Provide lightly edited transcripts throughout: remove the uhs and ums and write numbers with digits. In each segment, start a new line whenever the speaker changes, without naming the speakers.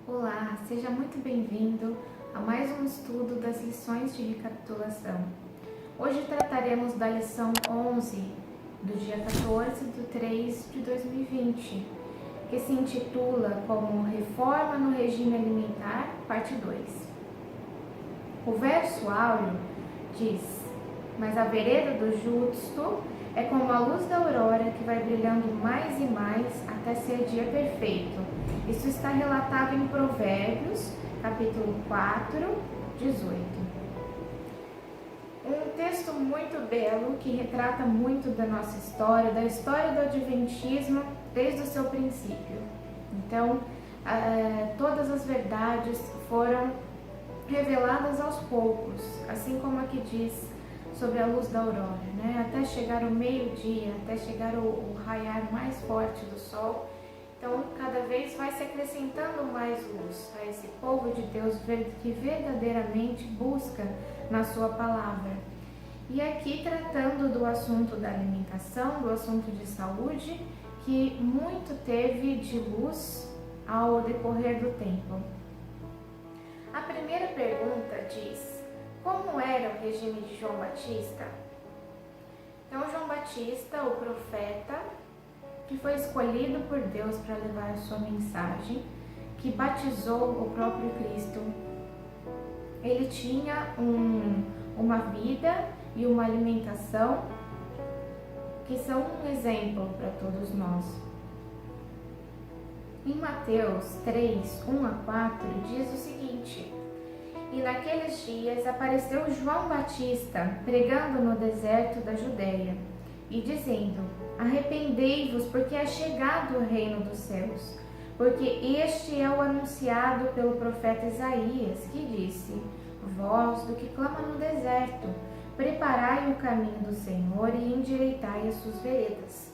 Olá, seja muito bem-vindo a mais um estudo das lições de recapitulação. Hoje trataremos da lição 11 do dia 14 de 3 de 2020, que se intitula como Reforma no Regime Alimentar, parte 2. O verso áureo diz: mas a vereda do justo é como a luz da aurora que vai brilhando mais e mais até ser dia perfeito. Isso está relatado em Provérbios, capítulo 4, 18. Um texto muito belo que retrata muito da nossa história, da história do Adventismo desde o seu princípio. Então, todas as verdades foram reveladas aos poucos, assim como aqui diz sobre a luz da aurora, né? Até chegar o meio-dia, até chegar o raiar mais forte do sol. Então, cada vez vai se acrescentando mais luz a esse povo de Deus que verdadeiramente busca na sua palavra. E aqui tratando do assunto da alimentação, do assunto de saúde, que muito teve de luz ao decorrer do tempo. A primeira pergunta diz: como era o regime de João Batista? Então, João Batista, o profeta, que foi escolhido por Deus para levar a sua mensagem, que batizou o próprio Cristo, ele tinha uma vida e uma alimentação que são um exemplo para todos nós. Em Mateus 3, 1 a 4, diz o seguinte: e naqueles dias apareceu João Batista pregando no deserto da Judéia e dizendo: arrependei-vos, porque é chegado o reino dos céus, porque este é o anunciado pelo profeta Isaías, que disse: voz do que clama no deserto, preparai o caminho do Senhor e endireitai as suas veredas.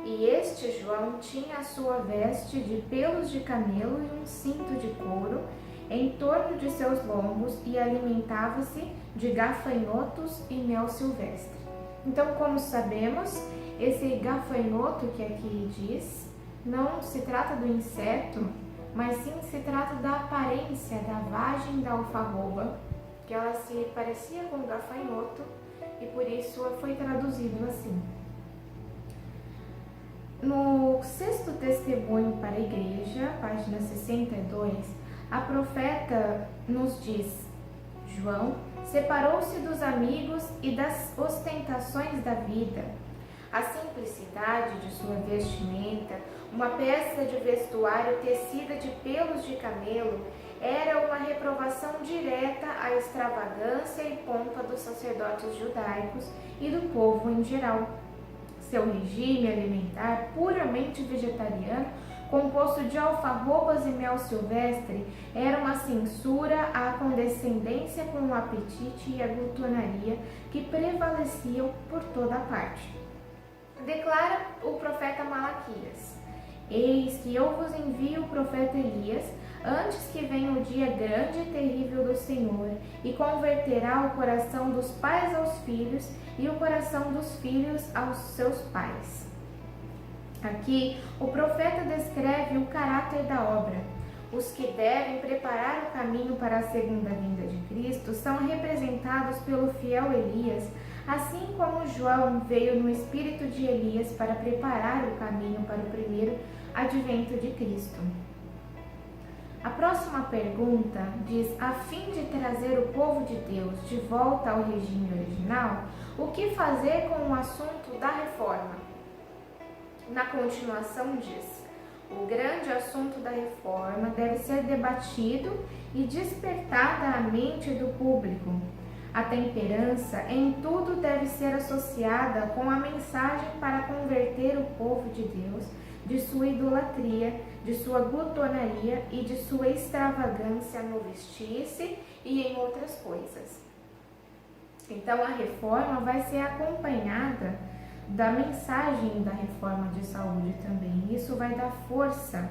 E este João tinha a sua veste de pelos de camelo e um cinto de couro em torno de seus lombos e alimentava-se de gafanhotos e mel silvestre. Então, como sabemos, esse gafanhoto que aqui diz não se trata do inseto, mas sim se trata da aparência da vagem da alfarroba, que ela se parecia com o gafanhoto e por isso foi traduzido assim. No sexto testemunho para a igreja, página 62, a profeta nos diz: João separou-se dos amigos e das ostentações da vida. A simplicidade de sua vestimenta, uma peça de vestuário tecida de pelos de camelo, era uma reprovação direta à extravagância e pompa dos sacerdotes judaicos e do povo em geral. Seu regime alimentar, puramente vegetariano, composto de alfarrobas e mel silvestre, era uma censura à condescendência com o apetite e a glutonaria que prevaleciam por toda a parte. Declara o profeta Malaquias: eis que eu vos envio o profeta Elias, antes que venha o dia grande e terrível do Senhor, e converterá o coração dos pais aos filhos e o coração dos filhos aos seus pais. Aqui, o profeta descreve o caráter da obra. Os que devem preparar o caminho para a segunda vinda de Cristo são representados pelo fiel Elias, assim como João veio no espírito de Elias para preparar o caminho para o primeiro advento de Cristo. A próxima pergunta diz: a fim de trazer o povo de Deus de volta ao regime original, o que fazer com o assunto da reforma? Na continuação diz: o grande assunto da reforma deve ser debatido e despertada a mente do público. A temperança em tudo deve ser associada com a mensagem para converter o povo de Deus de sua idolatria, de sua glutonaria e de sua extravagância no vestir-se e em outras coisas. Então, a reforma vai ser acompanhada da mensagem da reforma de saúde também. Isso vai dar força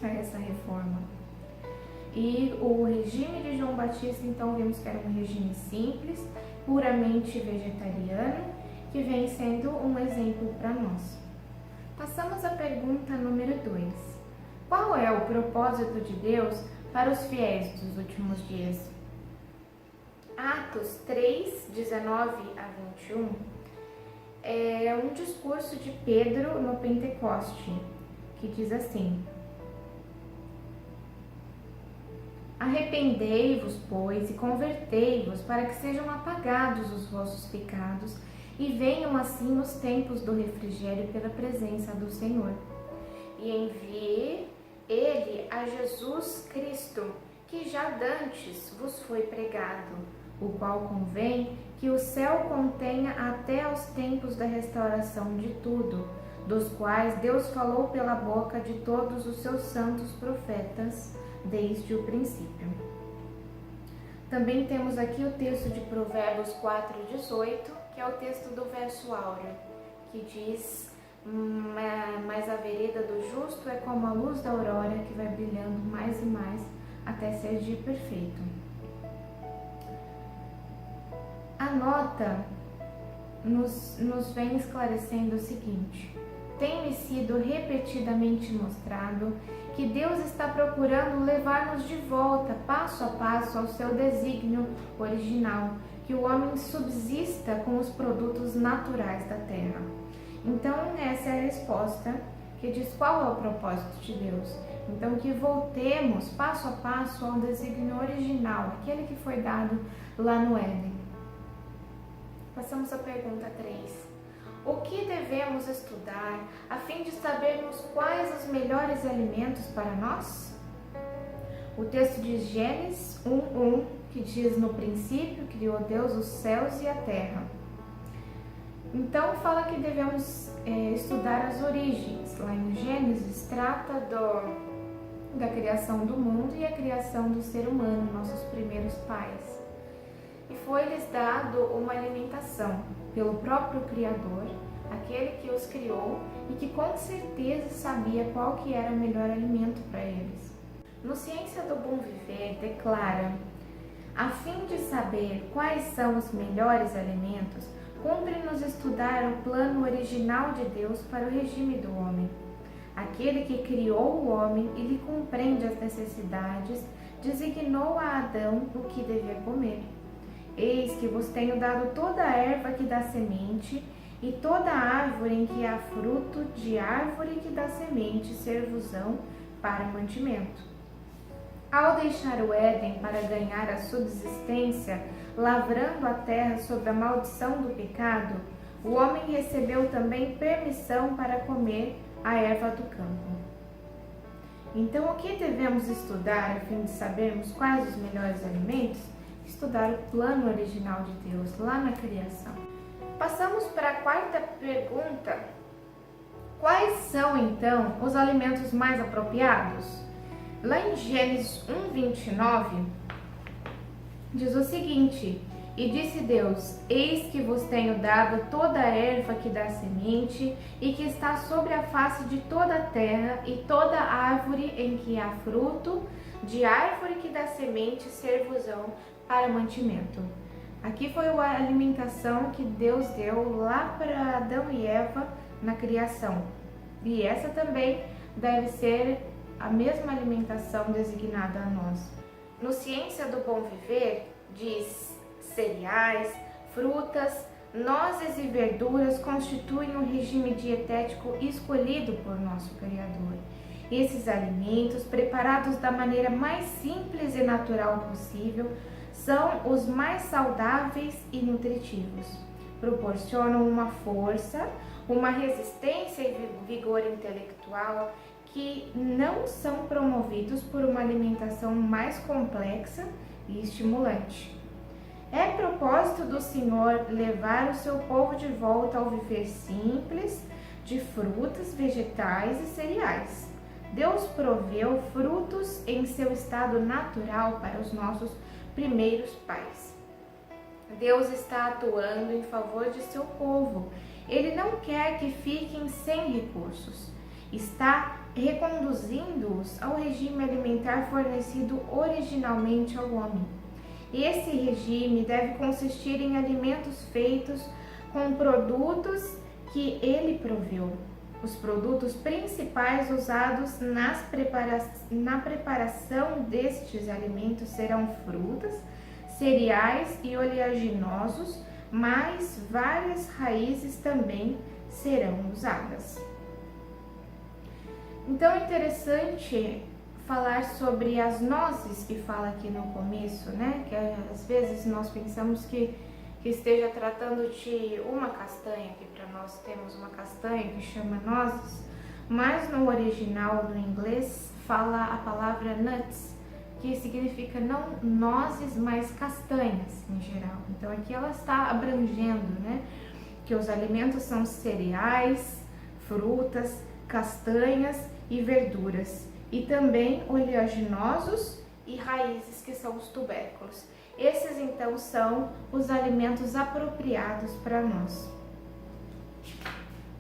a essa reforma. E o regime de João Batista, então, vimos que era um regime simples, puramente vegetariano, que vem sendo um exemplo para nós. Passamos à pergunta número 2. Qual é o propósito de Deus para os fiéis dos últimos dias? Atos 3, 19 a 21 é um discurso de Pedro no Pentecoste, que diz assim: Arrependei-vos, pois, e convertei-vos, para que sejam apagados os vossos pecados, e venham assim os tempos do refrigério pela presença do Senhor. E envie ele a Jesus Cristo, que já dantes vos foi pregado, o qual convém que o céu contenha até aos tempos da restauração de tudo, dos quais Deus falou pela boca de todos os seus santos profetas, desde o princípio. Também temos aqui o texto de Provérbios 4:18, que é o texto do verso áureo, que diz: mas a vereda do justo é como a luz da aurora, que vai brilhando mais e mais até ser dia perfeito. A nota nos vem esclarecendo o seguinte: tem-me sido repetidamente mostrado que Deus está procurando levar-nos de volta, passo a passo, ao seu desígnio original, que o homem subsista com os produtos naturais da terra. Então, essa é a resposta que diz qual é o propósito de Deus. Então, que voltemos passo a passo ao desígnio original, aquele que foi dado lá no Éden. Passamos à pergunta 3. O que devemos estudar a fim de sabermos quais os melhores alimentos para nós? O texto de Gênesis 1:1, que diz: no princípio criou Deus os céus e a terra. Então fala que devemos estudar as origens. Lá em Gênesis trata da criação do mundo e a criação do ser humano, nossos primeiros pais. E foi-lhes dado uma alimentação pelo próprio Criador, aquele que os criou e que com certeza sabia qual que era o melhor alimento para eles. No Ciência do Bom Viver declara: a fim de saber quais são os melhores alimentos, cumpre-nos estudar o plano original de Deus para o regime do homem. Aquele que criou o homem e lhe compreende as necessidades, designou a Adão o que devia comer. Eis que vos tenho dado toda a erva que dá semente, e toda árvore em que há fruto, de árvore que dá semente, ser-vos-ão para mantimento. Ao deixar o Éden para ganhar a subsistência, lavrando a terra sob a maldição do pecado, o homem recebeu também permissão para comer a erva do campo. Então, o que devemos estudar a fim de sabermos quais os melhores alimentos? Estudar o plano original de Deus lá na criação. Passamos para a quarta pergunta. Quais são, então, os alimentos mais apropriados? Lá em Gênesis 1:29, diz o seguinte: e disse Deus: eis que vos tenho dado toda a erva que dá semente, e que está sobre a face de toda a terra, e toda árvore em que há fruto, de árvore que dá semente, ser-vos-ão para mantimento. Aqui foi a alimentação que Deus deu lá para Adão e Eva na criação. E essa também deve ser a mesma alimentação designada a nós. No Ciência do Bom Viver, diz: cereais, frutas, nozes e verduras constituem um regime dietético escolhido por nosso Criador. Esses alimentos, preparados da maneira mais simples e natural possível, são os mais saudáveis e nutritivos. Proporcionam uma força, uma resistência e vigor intelectual que não são promovidos por uma alimentação mais complexa e estimulante. É propósito do Senhor levar o seu povo de volta ao viver simples de frutas, vegetais e cereais. Deus proveu frutos em seu estado natural para os nossos primeiros pais. Deus está atuando em favor de seu povo. Ele não quer que fiquem sem recursos. Está reconduzindo-os ao regime alimentar fornecido originalmente ao homem. Esse regime deve consistir em alimentos feitos com produtos que ele proveu. Os produtos principais usados na preparação destes alimentos serão frutas, cereais e oleaginosos, mas várias raízes também serão usadas. Então é interessante falar sobre as nozes que fala aqui no começo, né? Que às vezes nós pensamos que esteja tratando de uma castanha, que para nós temos uma castanha que chama nozes, mas no original do inglês fala a palavra nuts, que significa não nozes, mas castanhas em geral. Então aqui ela está abrangendo, né? Que os alimentos são cereais, frutas, castanhas e verduras, e também oleaginosos e raízes, que são os tubérculos. Esses então são os alimentos apropriados para nós.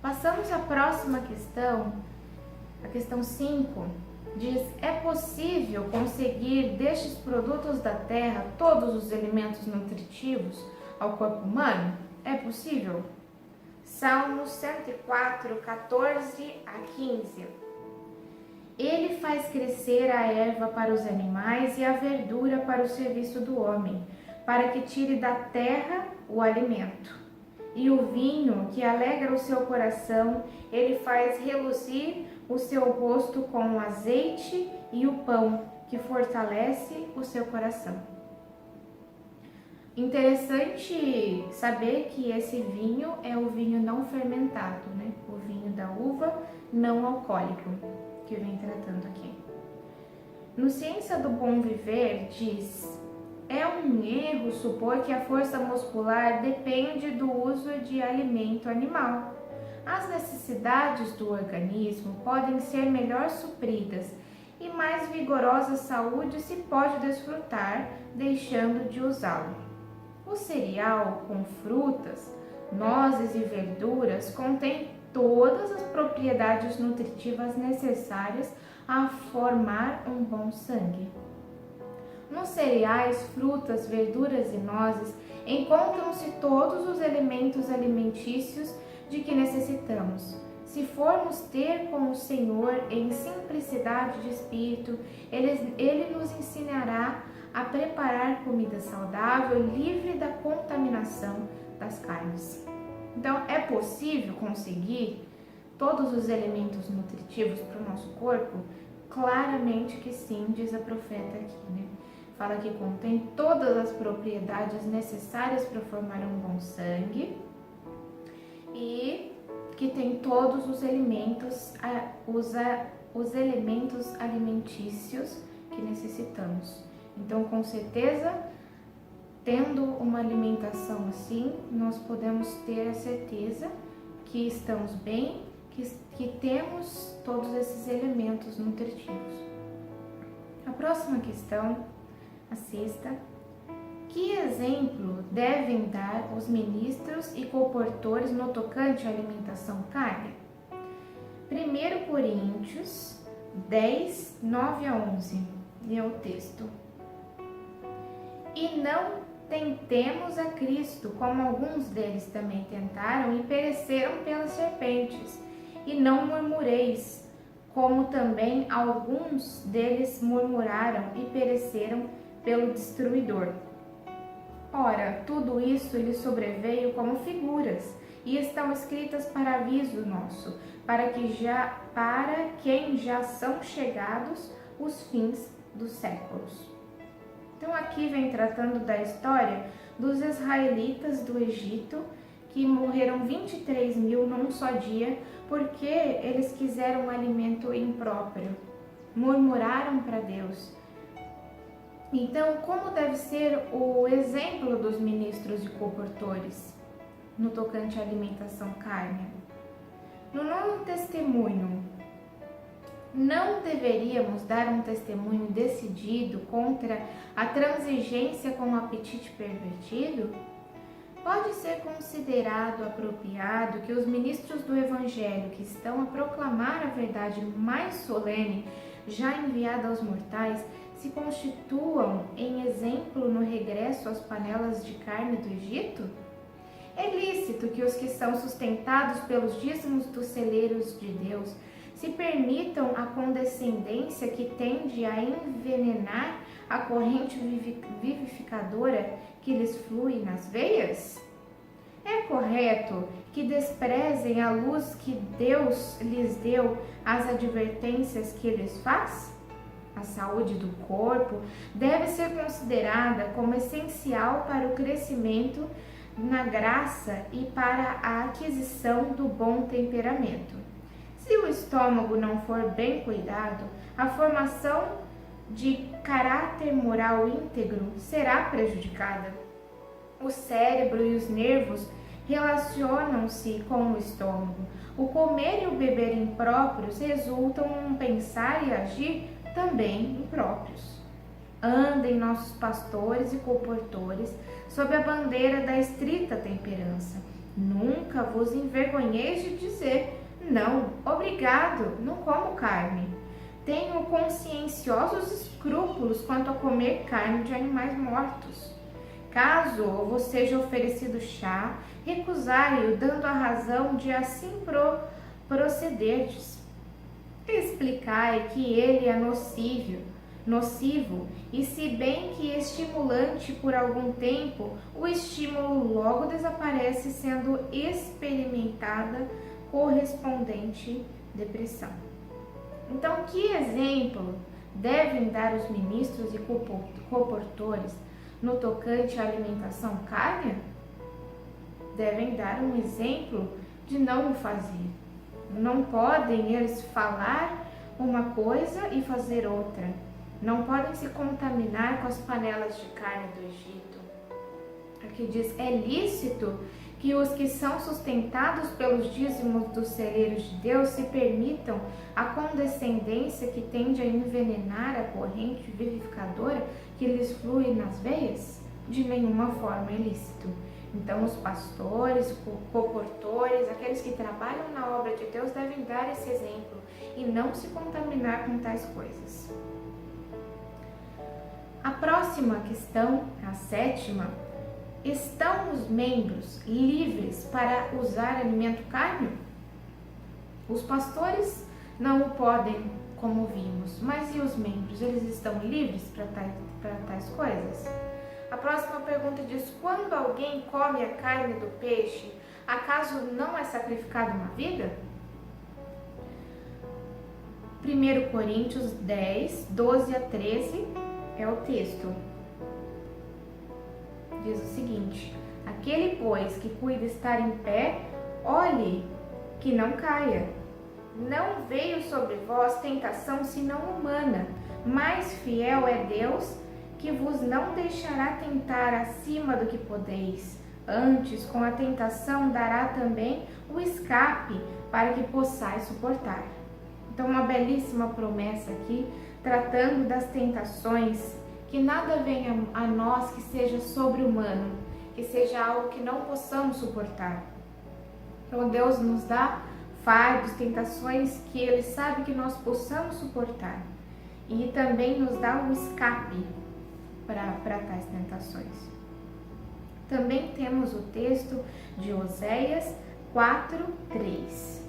Passamos à próxima questão, a questão 5, diz: é possível conseguir destes produtos da terra todos os elementos nutritivos ao corpo humano? É possível? Salmos 104, 14 a 15. Ele faz crescer a erva para os animais e a verdura para o serviço do homem, para que tire da terra o alimento. E o vinho que alegra o seu coração, ele faz reluzir o seu rosto com o azeite, e o pão que fortalece o seu coração. Interessante saber que esse vinho é o vinho não fermentado, né? O vinho da uva não alcoólico, que vem tratando aqui. No Ciência do Bom Viver diz: é um erro supor que a força muscular depende do uso de alimento animal. As necessidades do organismo podem ser melhor supridas e mais vigorosa saúde se pode desfrutar deixando de usá-lo. O cereal com frutas, nozes e verduras contém todas as propriedades nutritivas necessárias a formar um bom sangue. Nos cereais, frutas, verduras e nozes encontram-se todos os elementos alimentícios de que necessitamos. Se formos ter com o Senhor em simplicidade de espírito, Ele nos ensinará a preparar comida saudável, livre da contaminação das carnes. Então, é possível conseguir todos os elementos nutritivos para o nosso corpo? Claramente que sim, diz a profeta aqui, né? Fala que contém todas as propriedades necessárias para formar um bom sangue e que tem todos os elementos, os elementos alimentícios que necessitamos. Então, com certeza, tendo uma alimentação assim, nós podemos ter a certeza que estamos bem, que temos todos esses elementos nutritivos. A próxima questão, a 6ª: que exemplo devem dar os ministros e comportores no tocante à alimentação carne? 1 Coríntios 10, 9 a 11, é o texto. E não tentemos a Cristo, como alguns deles também tentaram e pereceram pelas serpentes. E não murmureis, como também alguns deles murmuraram e pereceram pelo destruidor. Ora, tudo isso lhe sobreveio como figuras, e estão escritas para aviso nosso, para quem já são chegados os fins dos séculos. Então aqui vem tratando da história dos israelitas do Egito, que morreram 23 mil num só dia, porque eles quiseram um alimento impróprio, murmuraram para Deus. Então, como deve ser o exemplo dos ministros e comportores no tocante à alimentação carne? No Novo Testemunho, não deveríamos dar um testemunho decidido contra a transigência com o apetite pervertido? Pode ser considerado apropriado que os ministros do Evangelho, que estão a proclamar a verdade mais solene, já enviada aos mortais, se constituam em exemplo no regresso às panelas de carne do Egito? É lícito que os que são sustentados pelos dízimos dos celeiros de Deus se permitam a condescendência que tende a envenenar a corrente vivificadora que lhes flui nas veias? É correto que desprezem a luz que Deus lhes deu, as advertências que lhes faz? A saúde do corpo deve ser considerada como essencial para o crescimento na graça e para a aquisição do bom temperamento. Se o estômago não for bem cuidado, a formação de caráter moral íntegro será prejudicada. O cérebro e os nervos relacionam-se com o estômago. O comer e o beber impróprios resultam em pensar e agir também impróprios. Andem nossos pastores e comportores sob a bandeira da estrita temperança. Nunca vos envergonheis de dizer: não, obrigado, não como carne. Tenho conscienciosos escrúpulos quanto a comer carne de animais mortos. Caso vos seja oferecido chá, recusai-o, dando a razão de assim procederdes. Explicai que ele é nocivo, e se bem que estimulante por algum tempo, o estímulo logo desaparece, sendo experimentada correspondente depressão. Então, que exemplo devem dar os ministros e comportores no tocante à alimentação carne? Devem dar um exemplo de não o fazer. Não podem eles falar uma coisa e fazer outra. Não podem se contaminar com as panelas de carne do Egito. Aqui diz: é lícito que os que são sustentados pelos dízimos dos celeiros de Deus se permitam a condescendência que tende a envenenar a corrente vivificadora que lhes flui nas veias? De nenhuma forma é lícito. Então, os pastores, comportores, aqueles que trabalham na obra de Deus devem dar esse exemplo e não se contaminar com tais coisas. A próxima questão, a sétima: estão os membros livres para usar alimento carne? Os pastores não o podem, como vimos, mas e os membros? Eles estão livres para tais coisas? A próxima pergunta diz: quando alguém come a carne do peixe, acaso não é sacrificada uma vida? 1 Coríntios 10, 12 a 13 é o texto. Diz o seguinte: aquele, pois, que cuida estar em pé, olhe que não caia. Não veio sobre vós tentação senão humana, mas fiel é Deus, que vos não deixará tentar acima do que podeis. Antes, com a tentação, dará também o escape, para que possais suportar. Então, uma belíssima promessa aqui, tratando das tentações, que nada venha a nós que seja sobre-humano, que seja algo que não possamos suportar. Então, Deus nos dá fardos, tentações que Ele sabe que nós possamos suportar. E também nos dá um escape para tais tentações. Também temos o texto de Oséias 4:3.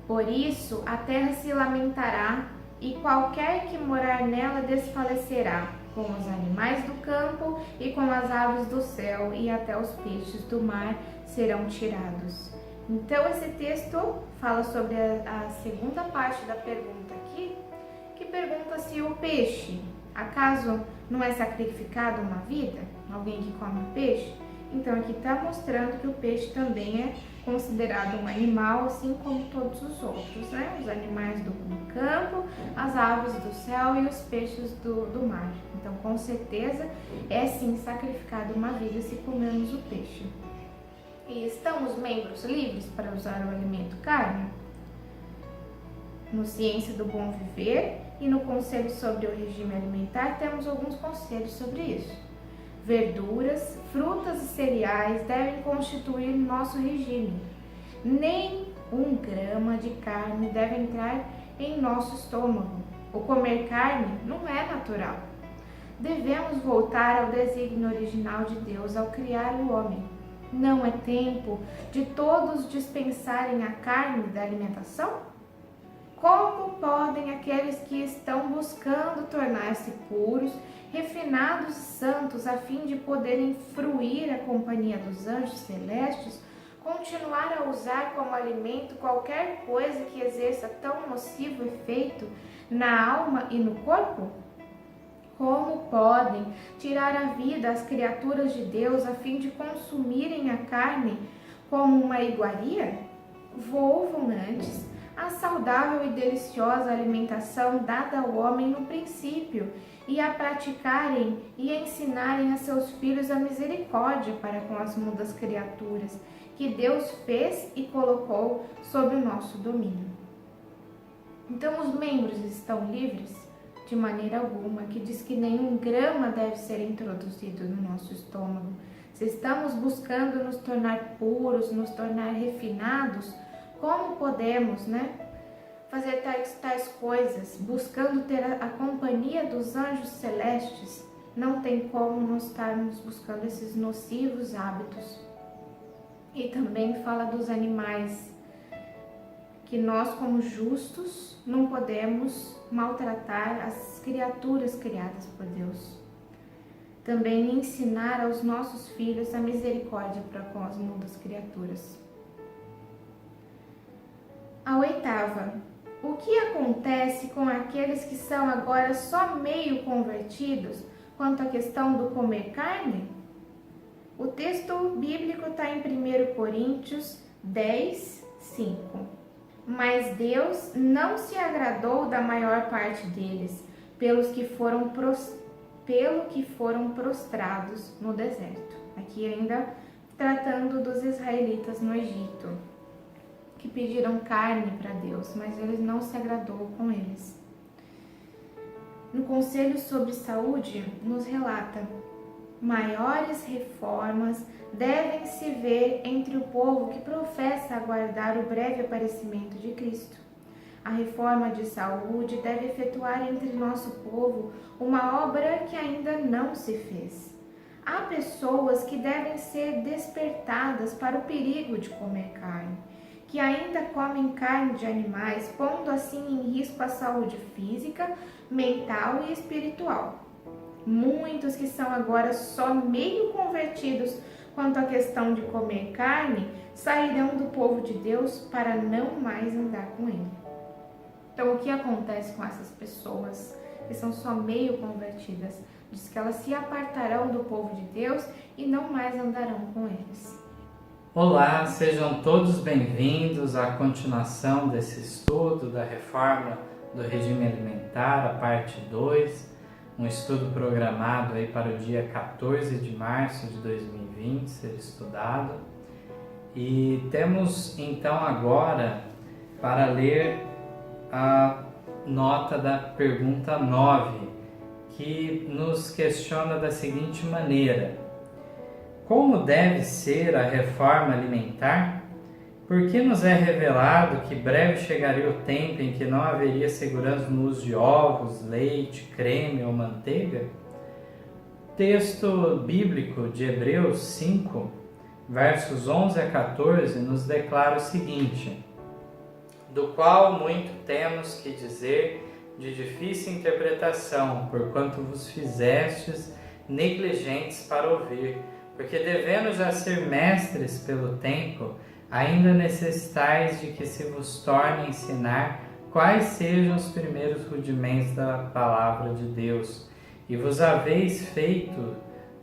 Por isso a terra se lamentará e qualquer que morar nela desfalecerá, com os animais do campo e com as aves do céu, e até os peixes do mar serão tirados. Então esse texto fala sobre a segunda parte da pergunta aqui, que pergunta se o peixe, acaso não é sacrificado uma vida? Alguém que come peixe? Então aqui está mostrando que o peixe também é considerado um animal, assim como todos os outros, né? Os animais do campo, as aves do céu e os peixes do mar. Então, com certeza, é sim sacrificado uma vida se comermos o peixe. E estão os membros livres para usar o alimento carne? No Ciência do Bom Viver e no Conselho sobre o Regime Alimentar temos alguns conselhos sobre isso. Verduras, frutas e cereais devem constituir nosso regime. Nem 1 grama de carne deve entrar em nosso estômago. O comer carne não é natural. Devemos voltar ao desígnio original de Deus ao criar o homem. Não é tempo de todos dispensarem a carne da alimentação? Como podem aqueles que estão buscando tornar-se puros, refinados e santos a fim de poderem fruir a companhia dos anjos celestes, continuar a usar como alimento qualquer coisa que exerça tão nocivo efeito na alma e no corpo? Como podem tirar a vida às criaturas de Deus a fim de consumirem a carne como uma iguaria? Volvam antes à saudável e deliciosa alimentação dada ao homem no princípio e a praticarem e ensinarem a seus filhos a misericórdia para com as mudas criaturas que Deus fez e colocou sob o nosso domínio. Então os membros estão livres? De maneira alguma, que diz que nenhum grama deve ser introduzido no nosso estômago. Se estamos buscando nos tornar puros, nos tornar refinados, como podemos, fazer tais coisas, buscando ter a companhia dos anjos celestes? Não tem como nós estarmos buscando esses nocivos hábitos. E também fala dos animais, que nós, como justos, não podemos maltratar as criaturas criadas por Deus. Também ensinar aos nossos filhos a misericórdia para com as mudas criaturas. A oitava, o que acontece com aqueles que são agora só meio convertidos quanto à questão do comer carne? O texto bíblico está em 1 Coríntios 10, 5. Mas Deus não se agradou da maior parte deles, pelo que foram prostrados no deserto. Aqui ainda tratando dos israelitas no Egito, que pediram carne para Deus, mas ele não se agradou com eles. No Conselho sobre Saúde, nos relata: maiores reformas devem se ver entre o povo que professa aguardar o breve aparecimento de Cristo. A reforma de saúde deve efetuar entre nosso povo uma obra que ainda não se fez. Há pessoas que devem ser despertadas para o perigo de comer carne, que ainda comem carne de animais, pondo assim em risco a saúde física, mental e espiritual. Muitos que são agora só meio convertidos quanto à questão de comer carne, sairão do povo de Deus para não mais andar com ele. Então, o que acontece com essas pessoas que são só meio convertidas? Diz que elas se apartarão do povo de Deus e não mais andarão com eles.
Olá, sejam todos bem-vindos à continuação desse estudo da reforma do regime alimentar, a parte 2. Um estudo programado aí para o dia 14 de março de 2020 ser estudado. E temos então agora para ler a nota da pergunta 9, que nos questiona da seguinte maneira: como deve ser a reforma alimentar? Porque nos é revelado que breve chegaria o tempo em que não haveria segurança no uso de ovos, leite, creme ou manteiga? O texto bíblico de Hebreus 5, versos 11 a 14, nos declara o seguinte: do qual muito temos que dizer de difícil interpretação, porquanto vos fizestes negligentes para ouvir, porque devendo já ser mestres pelo tempo, ainda necessitais de que se vos torne a ensinar quais sejam os primeiros rudimentos da palavra de Deus. E vos haveis feito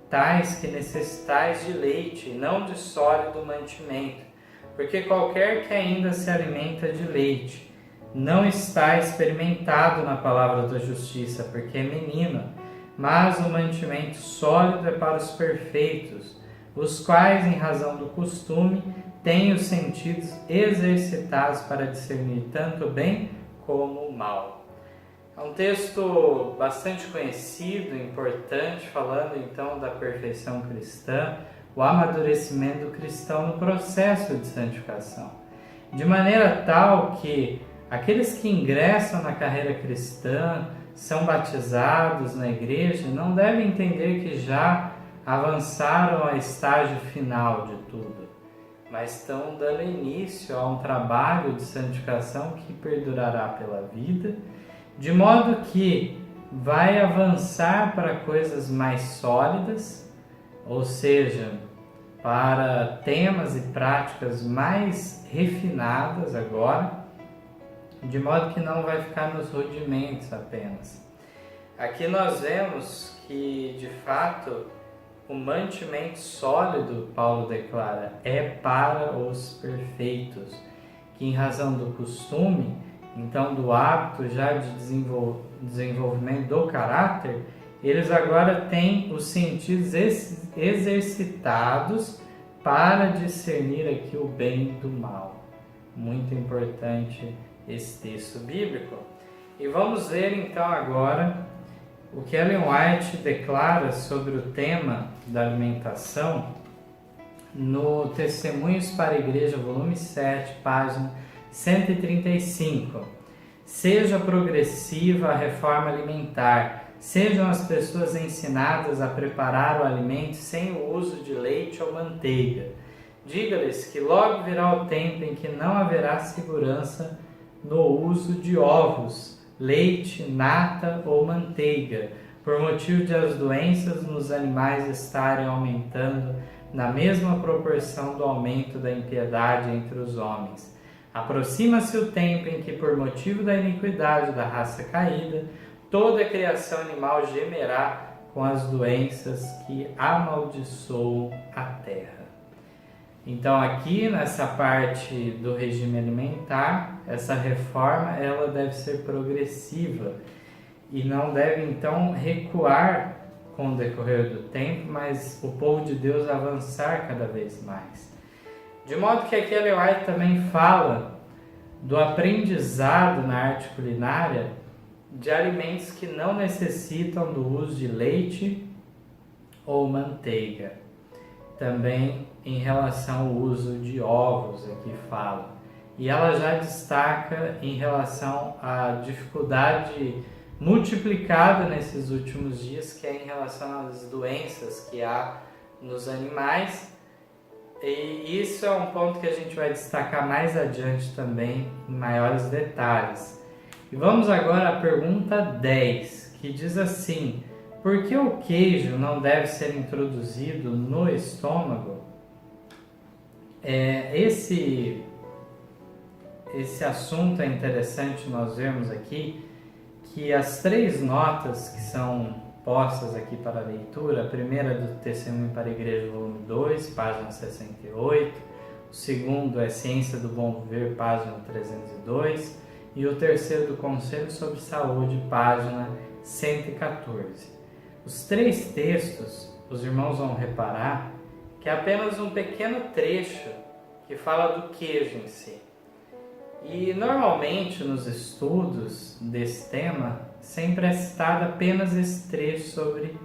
tais que necessitais de leite, não de sólido mantimento. Porque qualquer que ainda se alimenta de leite, não está experimentado na palavra da justiça, porque é menino. Mas o mantimento sólido é para os perfeitos, os quais, em razão do costume, têm os sentidos exercitados para discernir tanto o bem como o mal. É um texto bastante conhecido, importante, falando então da perfeição cristã, o amadurecimento do cristão no processo de santificação. De maneira tal que aqueles que ingressam na carreira cristã, são batizados na igreja, não devem entender que já avançaram ao estágio final de tudo, mas estão dando início a um trabalho de santificação que perdurará pela vida, de modo que vai avançar para coisas mais sólidas, ou seja, para temas e práticas mais refinadas agora, de modo que não vai ficar nos rudimentos apenas. Aqui nós vemos que, de fato, o mantimento sólido, Paulo declara, é para os perfeitos, que em razão do costume, então do hábito já de desenvolvimento do caráter, eles agora têm os sentidos exercitados para discernir aqui o bem do mal. Muito importante esse texto bíblico. E vamos ver então agora o que Ellen White declara sobre o tema da alimentação no Testemunhos para a Igreja, volume 7, página 135. Seja progressiva a reforma alimentar, sejam as pessoas ensinadas a preparar o alimento sem o uso de leite ou manteiga. Diga-lhes que logo virá o tempo em que não haverá segurança no uso de ovos, leite, nata ou manteiga, por motivo de as doenças nos animais estarem aumentando na mesma proporção do aumento da impiedade entre os homens. Aproxima-se o tempo em que, por motivo da iniquidade da raça caída, toda a criação animal gemerá com as doenças que amaldiçoam a terra. Então aqui nessa parte do regime alimentar, essa reforma ela deve ser progressiva e não deve então recuar com o decorrer do tempo, mas o povo de Deus avançar cada vez mais. De modo que aqui Ellen White também fala do aprendizado na arte culinária de alimentos que não necessitam do uso de leite ou manteiga. Também em relação ao uso de ovos, aqui fala. E ela já destaca em relação à dificuldade multiplicada nesses últimos dias, que é em relação às doenças que há nos animais. E isso é um ponto que a gente vai destacar mais adiante também, em maiores detalhes. E vamos agora à pergunta 10, que diz assim: por que o queijo não deve ser introduzido no estômago? Esse assunto é interessante nós vermos aqui, que as 3 notas que são postas aqui para a leitura, a primeira do Testemunho para a Igreja, volume 2, página 68, o segundo é Ciência do Bom Viver, página 302, e o terceiro do Conselho sobre Saúde, página 114. Os 3 textos, os irmãos vão reparar que é apenas um pequeno trecho que fala do queijo em si. E normalmente nos estudos desse tema, sempre é citado apenas esse trecho sobre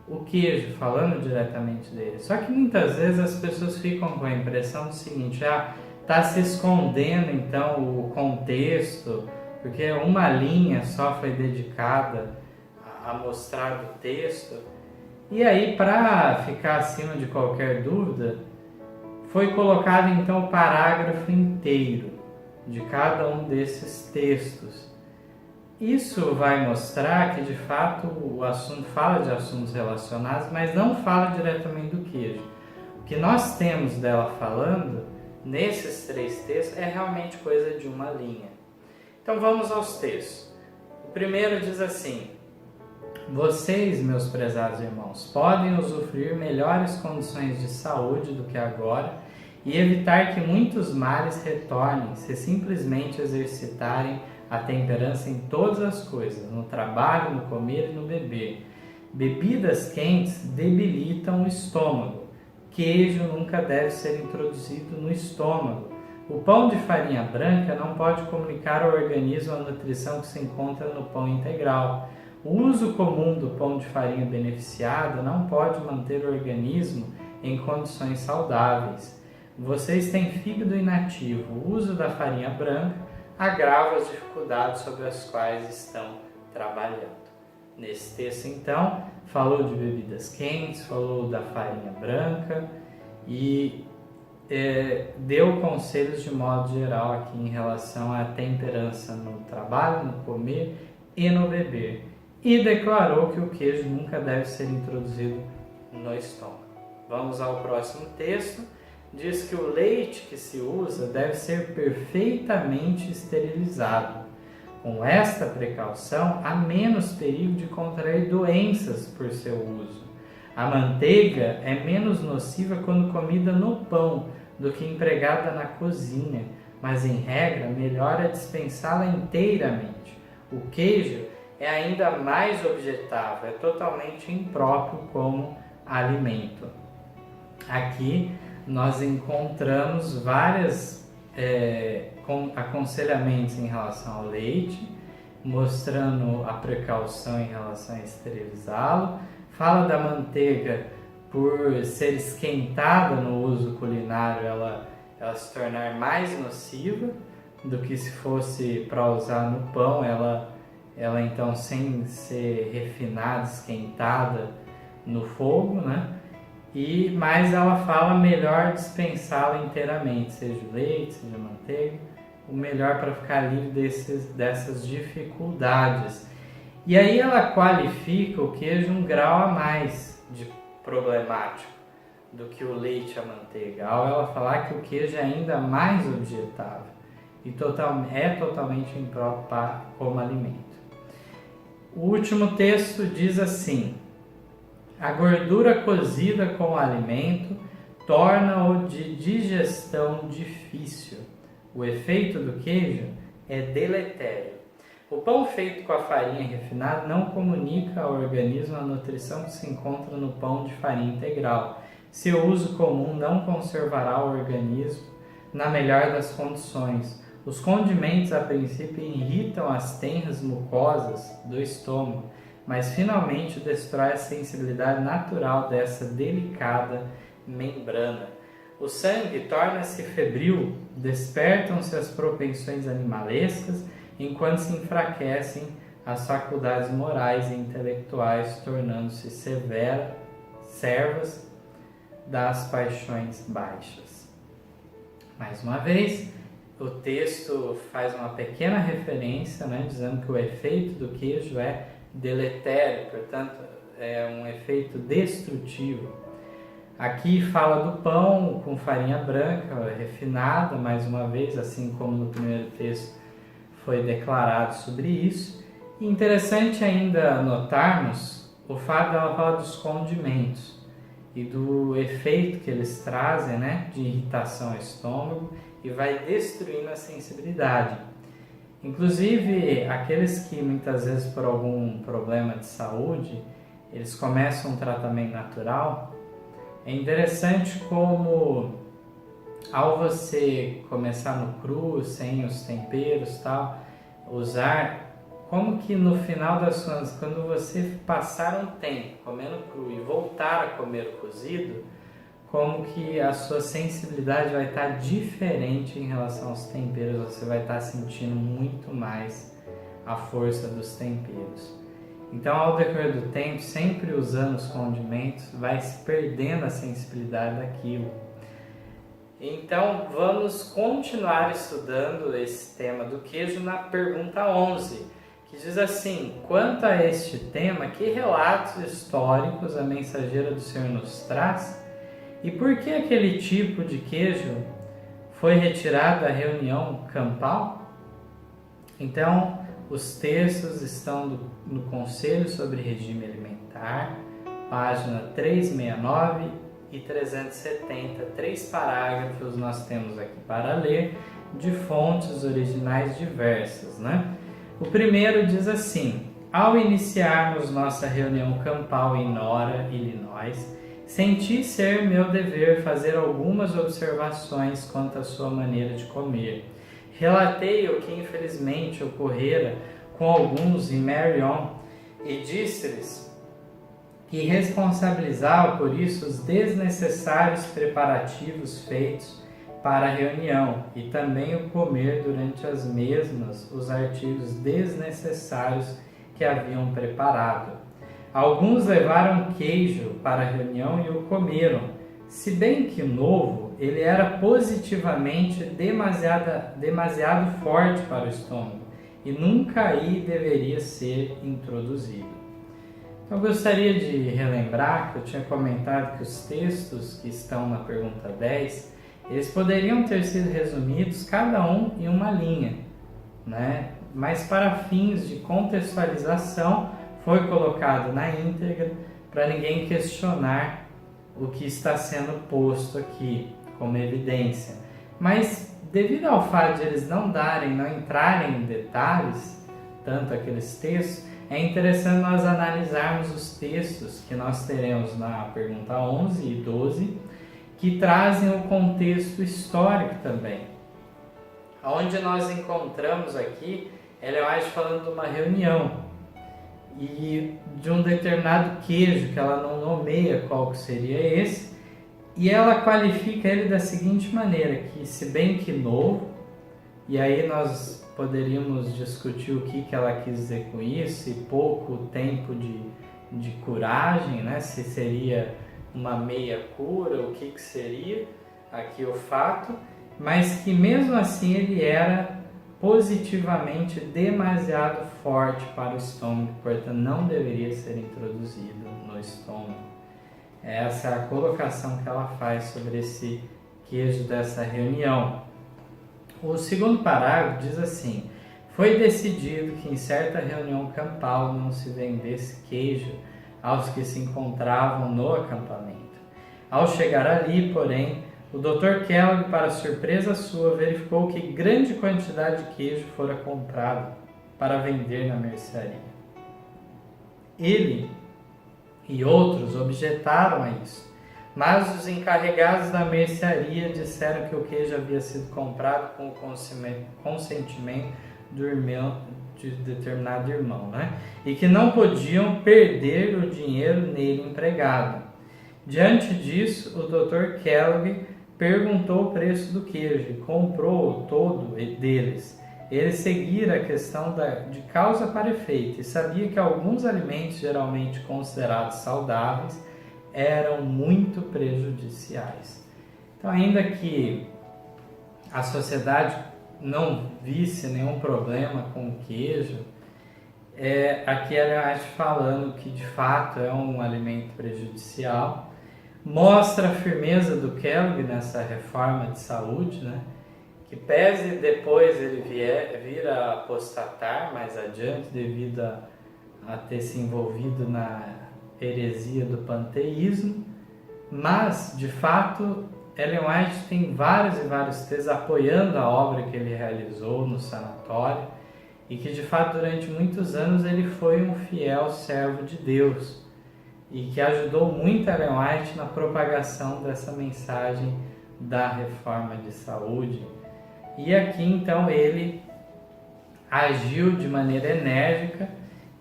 o queijo, falando diretamente dele. Só que muitas vezes as pessoas ficam com a impressão do seguinte: está se escondendo então o contexto, porque uma linha só foi dedicada a mostrar o texto. E aí, para ficar acima de qualquer dúvida, foi colocado então o parágrafo inteiro de cada um desses textos. Isso vai mostrar que de fato o assunto fala de assuntos relacionados, mas não fala diretamente do queijo. O que nós temos dela falando nesses 3 textos é realmente coisa de uma linha. Então vamos aos textos. O primeiro diz assim: vocês, meus prezados irmãos, podem usufruir melhores condições de saúde do que agora e evitar que muitos males retornem se simplesmente exercitarem a temperança em todas as coisas, no trabalho, no comer e no beber. Bebidas quentes debilitam o estômago. Queijo nunca deve ser introduzido no estômago. O pão de farinha branca não pode comunicar ao organismo a nutrição que se encontra no pão integral. O uso comum do pão de farinha beneficiada não pode manter o organismo em condições saudáveis. Vocês têm fígado inativo. O uso da farinha branca agrava as dificuldades sobre as quais estão trabalhando. Nesse texto, então, falou de bebidas quentes, falou da farinha branca e deu conselhos de modo geral aqui em relação à temperança no trabalho, no comer e no beber. E declarou que o queijo nunca deve ser introduzido no estômago. Vamos ao próximo texto. Diz que o leite que se usa deve ser perfeitamente esterilizado. Com esta precaução, há menos perigo de contrair doenças por seu uso. A manteiga é menos nociva quando comida no pão do que empregada na cozinha, mas em regra, melhor é dispensá-la inteiramente. O queijo é ainda mais objetável, é totalmente impróprio como alimento. Aqui nós encontramos vários aconselhamentos em relação ao leite, mostrando a precaução em relação a esterilizá-lo. Fala da manteiga, por ser esquentada no uso culinário, ela se tornar mais nociva do que se fosse para usar no pão, ela então, sem ser refinada, esquentada no fogo, né? Mas ela fala melhor dispensá-la inteiramente, seja o leite, seja a manteiga, o melhor para ficar livre dessas dificuldades. E aí ela qualifica o queijo um grau a mais de problemático do que o leite e a manteiga, ao ela falar que o queijo é ainda mais objetável e é totalmente impróprio como alimento. O último texto diz assim: a gordura cozida com o alimento torna-o de digestão difícil. O efeito do queijo é deletério. O pão feito com a farinha refinada não comunica ao organismo a nutrição que se encontra no pão de farinha integral. Seu uso comum não conservará o organismo na melhor das condições. Os condimentos, a princípio, irritam as tenras mucosas do estômago, mas finalmente destrói a sensibilidade natural dessa delicada membrana. O sangue torna-se febril, despertam-se as propensões animalescas, enquanto se enfraquecem as faculdades morais e intelectuais, tornando-se servas das paixões baixas. Mais uma vez, o texto faz uma pequena referência, dizendo que o efeito do queijo é deletério, portanto, é um efeito destrutivo. Aqui fala do pão com farinha branca refinada, mais uma vez, assim como no primeiro texto foi declarado sobre isso. E interessante ainda notarmos o fato dela falar dos condimentos e do efeito que eles trazem, de irritação ao estômago e vai destruindo a sensibilidade. Inclusive, aqueles que muitas vezes por algum problema de saúde, eles começam um tratamento natural, é interessante como ao você começar no cru, sem os temperos usar, como que no final das contas, quando você passar um tempo comendo cru e voltar a comer o cozido, como que a sua sensibilidade vai estar diferente em relação aos temperos, você vai estar sentindo muito mais a força dos temperos. Então, ao decorrer do tempo, sempre usando os condimentos, vai se perdendo a sensibilidade daquilo. Então, vamos continuar estudando esse tema do queijo na pergunta 11, que diz assim: quanto a este tema, que relatos históricos a mensageira do Senhor nos traz? E por que aquele tipo de queijo foi retirado da reunião campal? Então, os textos estão no Conselho sobre Regime Alimentar, página 369 e 370, 3 parágrafos nós temos aqui para ler, de fontes originais diversas, O primeiro diz assim: ao iniciarmos nossa reunião campal em Nora, Illinois, senti ser meu dever fazer algumas observações quanto à sua maneira de comer. Relatei o que infelizmente ocorrera com alguns em Marion e disse-lhes que responsabilizava por isso os desnecessários preparativos feitos para a reunião e também o comer durante as mesmas os artigos desnecessários que haviam preparado. Alguns levaram queijo para a reunião e o comeram. Se bem que novo, ele era positivamente demasiado forte para o estômago e nunca aí deveria ser introduzido. Então, eu gostaria de relembrar que eu tinha comentado que os textos que estão na pergunta 10, eles poderiam ter sido resumidos cada um em uma linha, né? Mas para fins de contextualização foi colocado na íntegra para ninguém questionar o que está sendo posto aqui como evidência. Mas devido ao fato de eles não entrarem em detalhes, tanto aqueles textos, é interessante nós analisarmos os textos que nós teremos na pergunta 11 e 12, que trazem o contexto histórico também. Onde nós encontramos aqui Ellen White falando de uma reunião e de um determinado queijo, que ela não nomeia qual que seria esse, e ela qualifica ele da seguinte maneira, que se bem que novo, e aí nós poderíamos discutir o que ela quis dizer com isso, e pouco tempo de curagem, né? Se seria uma meia cura, o que seria aqui o fato, mas que mesmo assim ele era positivamente demasiado forte para o estômago, portanto não deveria ser introduzido no estômago. Essa é a colocação que ela faz sobre esse queijo dessa reunião. O segundo parágrafo diz assim: foi decidido que em certa reunião campal não se vendesse queijo aos que se encontravam no acampamento. Ao chegar ali, porém, o Dr. Kellogg, para surpresa sua, verificou que grande quantidade de queijo fora comprado para vender na mercearia. Ele e outros objetaram a isso, mas os encarregados da mercearia disseram que o queijo havia sido comprado com o consentimento do irmão, de determinado irmão, né? E que não podiam perder o dinheiro nele empregado. Diante disso, o Dr. Kellogg perguntou o preço do queijo e comprou todo deles. Ele seguira a questão de causa para efeito e sabia que alguns alimentos geralmente considerados saudáveis eram muito prejudiciais. Então, ainda que a sociedade não visse nenhum problema com o queijo, aqui ela está falando que de fato é um alimento prejudicial. Mostra a firmeza do Kellogg nessa reforma de saúde, né? Que pese depois ele vir a apostatar mais adiante devido a ter se envolvido na heresia do panteísmo, mas de fato Ellen White tem vários e vários textos apoiando a obra que ele realizou no sanatório e que de fato durante muitos anos ele foi um fiel servo de Deus e que ajudou muito a Ellen White na propagação dessa mensagem da reforma de saúde. E aqui então ele agiu de maneira enérgica,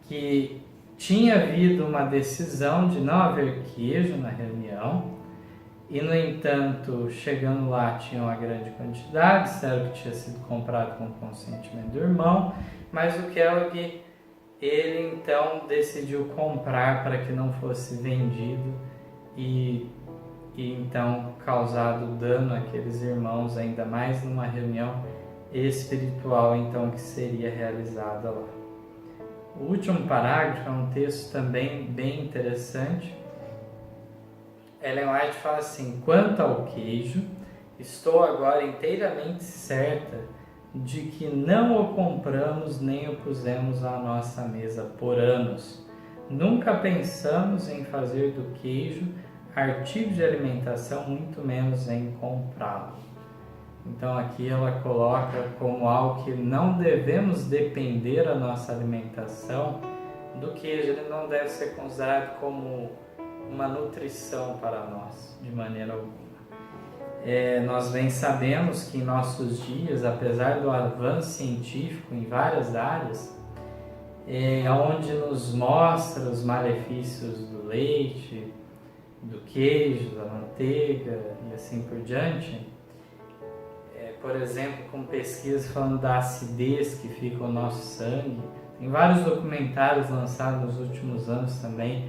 que tinha havido uma decisão de não haver queijo na reunião, e no entanto, chegando lá tinha uma grande quantidade, disseram que tinha sido comprado com consentimento do irmão, mas o Kellogg, ele então decidiu comprar para que não fosse vendido e então causado dano àqueles irmãos, ainda mais numa reunião espiritual então que seria realizada lá. O último parágrafo é um texto também bem interessante. Ellen White fala assim: quanto ao queijo, estou agora inteiramente certa de que não o compramos nem o pusemos à nossa mesa por anos. Nunca pensamos em fazer do queijo artigo de alimentação, muito menos em comprá-lo. Então aqui ela coloca como algo que não devemos depender a nossa alimentação do queijo. Ele não deve ser considerado como uma nutrição para nós, de maneira alguma. Nós bem sabemos que em nossos dias, apesar do avanço científico em várias áreas, onde nos mostra os malefícios do leite, do queijo, da manteiga e assim por diante, por exemplo, com pesquisas falando da acidez que fica o nosso sangue, Tem vários documentários lançados nos últimos anos também,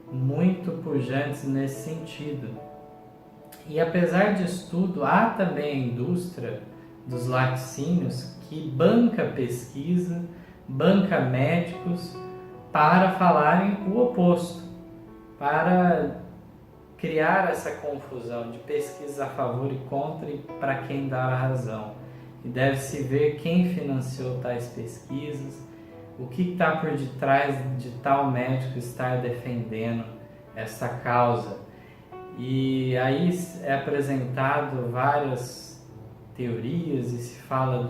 muito pujantes nesse sentido. E apesar disso tudo, há também a indústria dos laticínios que banca pesquisa, banca médicos para falarem o oposto, para criar essa confusão de pesquisas a favor e contra e para quem dá a razão. E deve-se ver quem financiou tais pesquisas, o que está por detrás de tal médico estar defendendo essa causa. E aí é apresentado várias teorias e se fala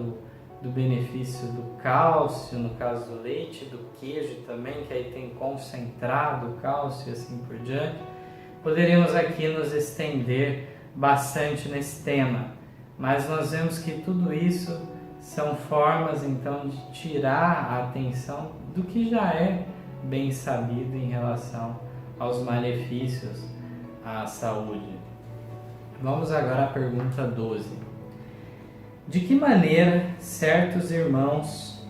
do benefício do cálcio, no caso do leite, do queijo também, que aí tem concentrado o cálcio e assim por diante. Poderíamos aqui nos estender bastante nesse tema, mas nós vemos que tudo isso são formas então de tirar a atenção do que já é bem sabido em relação aos malefícios à saúde. Vamos agora à pergunta 12. De que maneira certos irmãos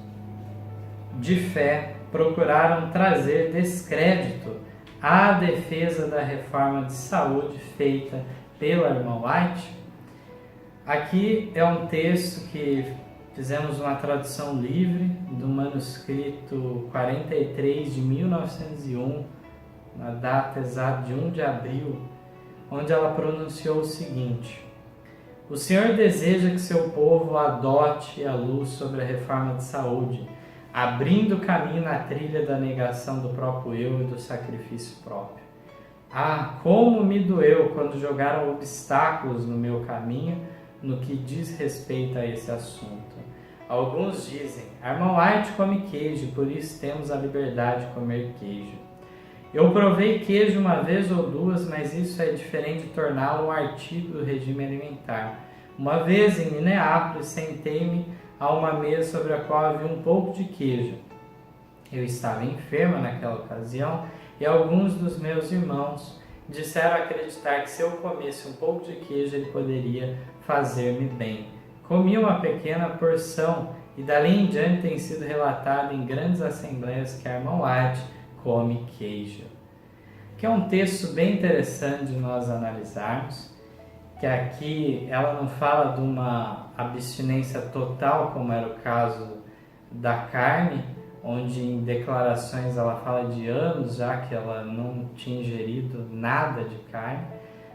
de fé procuraram trazer descrédito à defesa da reforma de saúde feita pela irmã White? Aqui é um texto que fizemos uma tradução livre do manuscrito 43 de 1901, na data exata de 1 de abril, onde ela pronunciou o seguinte: o Senhor deseja que seu povo adote a luz sobre a reforma de saúde, abrindo caminho na trilha da negação do próprio eu e do sacrifício próprio. Ah, como me doeu quando jogaram obstáculos no meu caminho no que diz respeito a esse assunto. Alguns dizem, a irmã White come queijo, por isso temos a liberdade de comer queijo. Eu provei queijo uma vez ou duas, mas isso é diferente de torná-lo um artigo do regime alimentar. Uma vez em Minneapolis, sentei-me a uma mesa sobre a qual havia um pouco de queijo. Eu estava enferma naquela ocasião e alguns dos meus irmãos disseram acreditar que se eu comesse um pouco de queijo ele poderia fazer-me bem. Comi uma pequena porção e dali em diante tem sido relatado em grandes assembleias que a irmã White come queijo. Que é um texto bem interessante de nós analisarmos, que aqui ela não fala de uma abstinência total, como era o caso da carne, onde em declarações ela fala de anos já que ela não tinha ingerido nada de carne.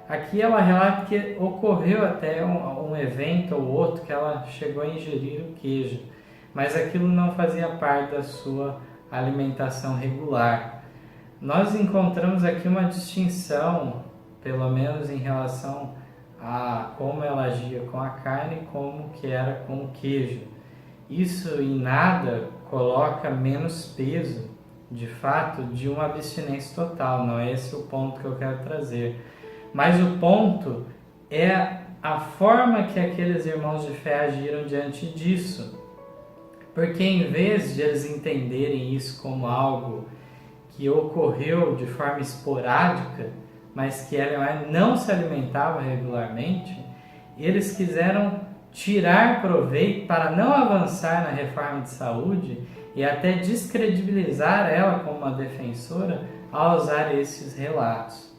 Aqui ela relata que ocorreu até um evento ou outro que ela chegou a ingerir o queijo, mas aquilo não fazia parte da sua alimentação regular. Nós encontramos aqui uma distinção, pelo menos em relação a como ela agia com a carne e como que era com o queijo. Isso em nada coloca menos peso, de fato, de uma abstinência total. Não é esse o ponto que eu quero trazer. Mas o ponto é a forma que aqueles irmãos de fé agiram diante disso. Porque em vez de eles entenderem isso como algo que ocorreu de forma esporádica, mas que ela não se alimentava regularmente, eles quiseram tirar proveito para não avançar na reforma de saúde e até descredibilizar ela como uma defensora ao usar esses relatos.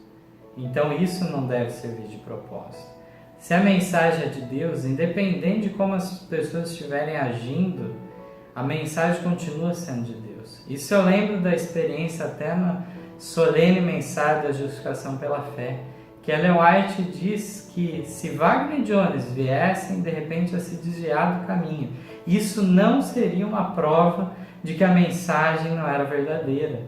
Então isso não deve servir de propósito. Se a mensagem é de Deus, independente de como as pessoas estiverem agindo, a mensagem continua sendo de Deus. Isso eu lembro da experiência até na solene mensagem da justificação pela fé, que Ellen White diz que se Wagner e Jones viessem de repente a se desviar do caminho, isso não seria uma prova de que a mensagem não era verdadeira.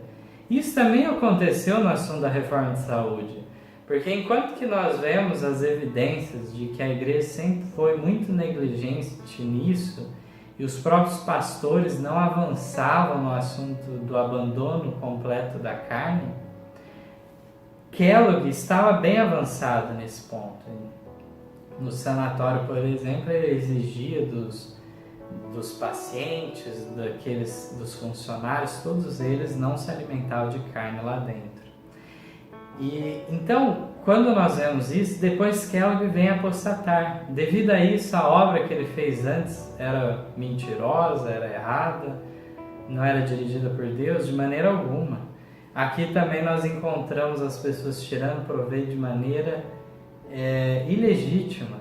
Isso também aconteceu no assunto da reforma de saúde, porque enquanto que nós vemos as evidências de que a igreja sempre foi muito negligente nisso, e os próprios pastores não avançavam no assunto do abandono completo da carne, Kellogg estava bem avançado nesse ponto. No sanatório, por exemplo, ele exigia dos pacientes, dos funcionários, todos eles não se alimentavam de carne lá dentro. E então, quando nós vemos isso, depois Kellogg vem apostatar. Devido a isso, a obra que ele fez antes era mentirosa, era errada, não era dirigida por Deus de maneira alguma. Aqui também nós encontramos as pessoas tirando proveito de maneira ilegítima,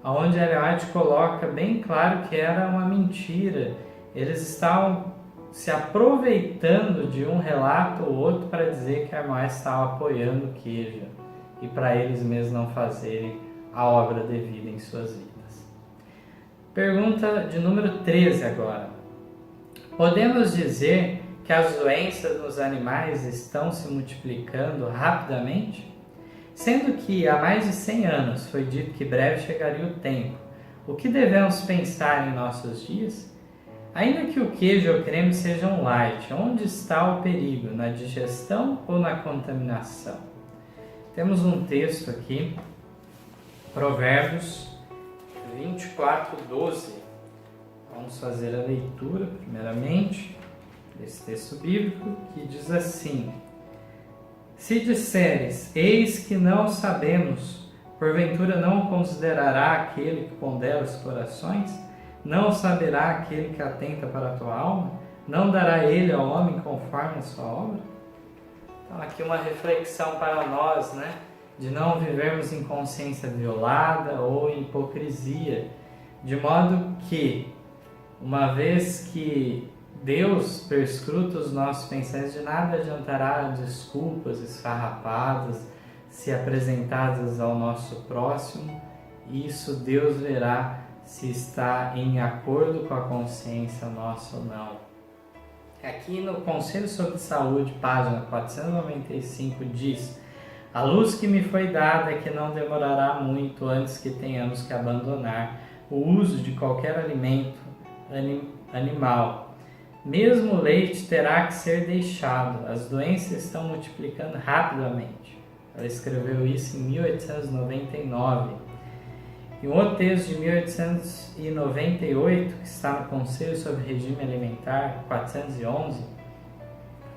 onde Ellen White coloca bem claro que era uma mentira. Eles estavam se aproveitando de um relato ou outro para dizer que a irmã estava apoiando o queijo e para eles mesmos não fazerem a obra devida em suas vidas. Pergunta de número 13 agora. Podemos dizer que as doenças nos animais estão se multiplicando rapidamente? Sendo que há mais de 100 anos foi dito que breve chegaria o tempo, o que devemos pensar em nossos dias? Ainda que o queijo ou creme sejam light, onde está o perigo? Na digestão ou na contaminação? Temos um texto aqui, Provérbios 24:12. Vamos fazer a leitura, primeiramente, desse texto bíblico, que diz assim: Se disseres, eis que não sabemos, porventura não considerará aquele que pondera os corações? Não saberá aquele que atenta para a tua alma? Não dará ele ao homem conforme a sua obra? Então aqui uma reflexão para nós, né? De não vivermos em consciência violada ou em hipocrisia. De modo que, uma vez que Deus perscruta os nossos pensamentos, de nada adiantará desculpas esfarrapadas se apresentadas ao nosso próximo. Isso Deus verá se está em acordo com a consciência nossa ou não. Aqui no Conselho sobre Saúde, página 495, diz: a luz que me foi dada é que não demorará muito antes que tenhamos que abandonar o uso de qualquer alimento animal. Mesmo o leite terá que ser deixado. As doenças estão multiplicando rapidamente. Ela escreveu isso em 1899. E um outro texto de 1898, que está no Conselho sobre Regime Alimentar, 411,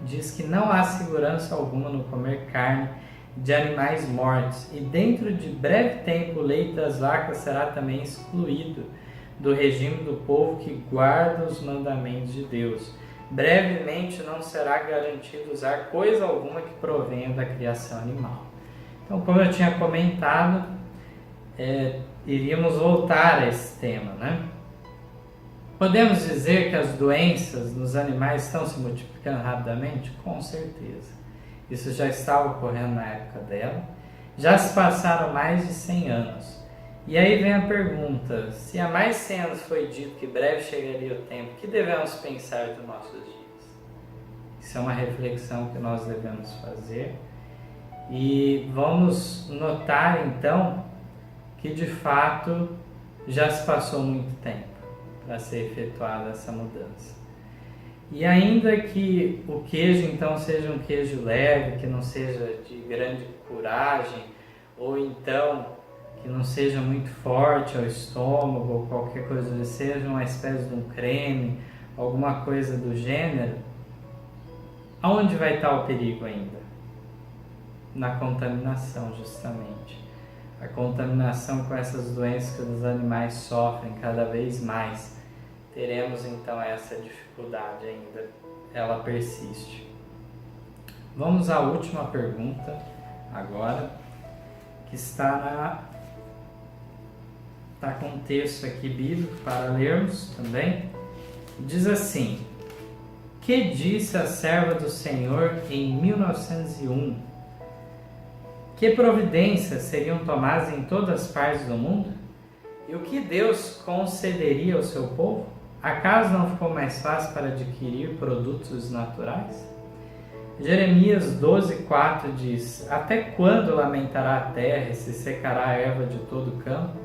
diz que não há segurança alguma no comer carne de animais mortos, e dentro de breve tempo o leite das vacas será também excluído do regime do povo que guarda os mandamentos de Deus. Brevemente não será garantido usar coisa alguma que provenha da criação animal. Então, como eu tinha comentado, iríamos voltar a esse tema, né? Podemos dizer que as doenças nos animais estão se multiplicando rapidamente? Com certeza. Isso já estava ocorrendo na época dela. Já se passaram mais de 100 anos. E aí vem a pergunta: se há mais de 100 anos foi dito que breve chegaria o tempo, o que devemos pensar dos nossos dias? Isso é uma reflexão que nós devemos fazer. E vamos notar então que de fato já se passou muito tempo para ser efetuada essa mudança. E ainda que o queijo então seja um queijo leve, que não seja de grande coragem, ou então que não seja muito forte ao estômago, ou qualquer coisa, seja uma espécie de um creme, alguma coisa do gênero, aonde vai estar o perigo ainda? Na contaminação, justamente. A contaminação com essas doenças que os animais sofrem cada vez mais. Teremos então essa dificuldade ainda, ela persiste. Vamos à última pergunta agora, que está com um texto aqui bíblico para lermos também. Diz assim: que disse a serva do Senhor em 1901? Que providências seriam tomadas em todas as partes do mundo? E o que Deus concederia ao seu povo? Acaso não ficou mais fácil para adquirir produtos naturais? Jeremias 12:4 diz: até quando lamentará a terra e se secará a erva de todo o campo?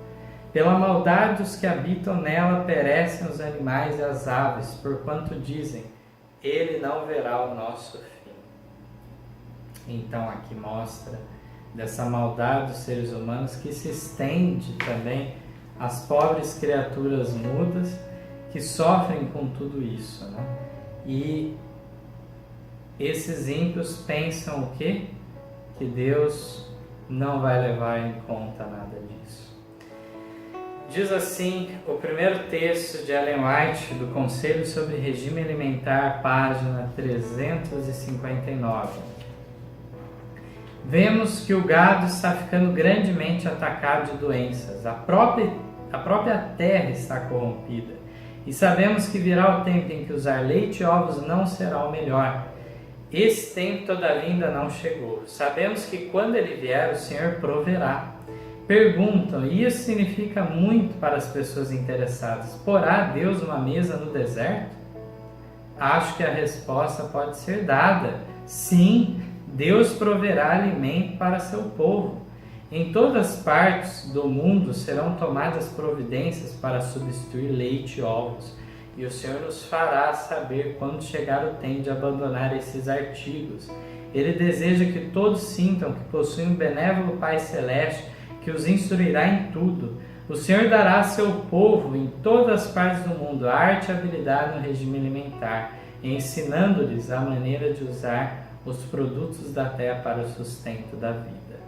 Pela maldade dos que habitam nela perecem os animais e as aves, porquanto dizem: ele não verá o nosso fim. Então aqui mostra dessa maldade dos seres humanos que se estende também às pobres criaturas mudas que sofrem com tudo isso, né? E esses ímpios pensam o quê? Que Deus não vai levar em conta nada disso. Diz assim o primeiro texto de Ellen White do Conselho sobre Regime Alimentar, página 359. Vemos que o gado está ficando grandemente atacado de doenças, a própria terra está corrompida, e sabemos que virá o tempo em que usar leite e ovos não será o melhor. Esse tempo, todavia, ainda não chegou. Sabemos que quando ele vier, o Senhor proverá. Perguntam, e isso significa muito para as pessoas interessadas: porá Deus uma mesa no deserto? Acho que a resposta pode ser dada. Sim, Deus proverá alimento para seu povo. Em todas as partes do mundo serão tomadas providências para substituir leite e ovos, e o Senhor nos fará saber quando chegar o tempo de abandonar esses artigos. Ele deseja que todos sintam que possuem um benévolo Pai Celeste que os instruirá em tudo. O Senhor dará a seu povo em todas as partes do mundo arte e habilidade no regime alimentar, ensinando-lhes a maneira de usar os produtos da terra para o sustento da vida.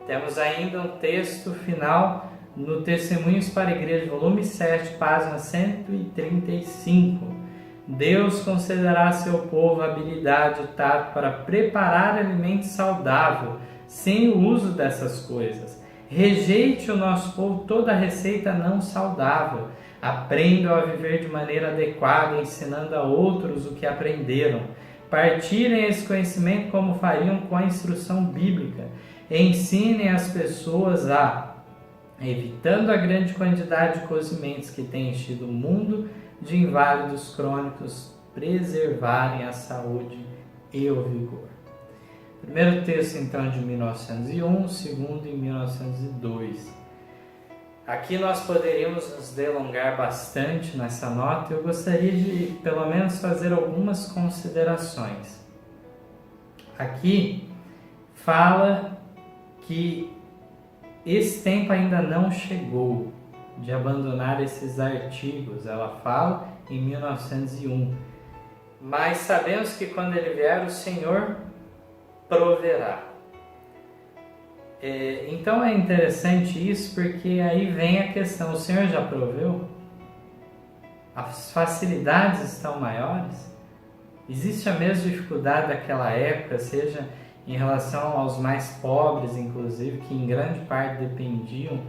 Temos ainda um texto final no Testemunhos para a Igreja, volume 7, página 135. Deus concederá a seu povo habilidade e tato para preparar alimento saudável, sem o uso dessas coisas. Rejeite o nosso povo toda receita não saudável. Aprendam a viver de maneira adequada, ensinando a outros o que aprenderam. Partilhem esse conhecimento como fariam com a instrução bíblica. Ensinem as pessoas a, evitando a grande quantidade de cozimentos que tem enchido o mundo de inválidos crônicos, preservarem a saúde e o vigor. Primeiro texto, então, de 1901, segundo em 1902. Aqui nós poderíamos nos delongar bastante nessa nota. Eu gostaria de, pelo menos, fazer algumas considerações. Aqui fala que esse tempo ainda não chegou de abandonar esses artigos. Ela fala em 1901. Mas sabemos que quando ele vier, o Senhor proverá. Então é interessante isso, porque aí vem a questão: o Senhor já proveu? As facilidades estão maiores? Existe a mesma dificuldade daquela época, seja em relação aos mais pobres, inclusive, que em grande parte dependiam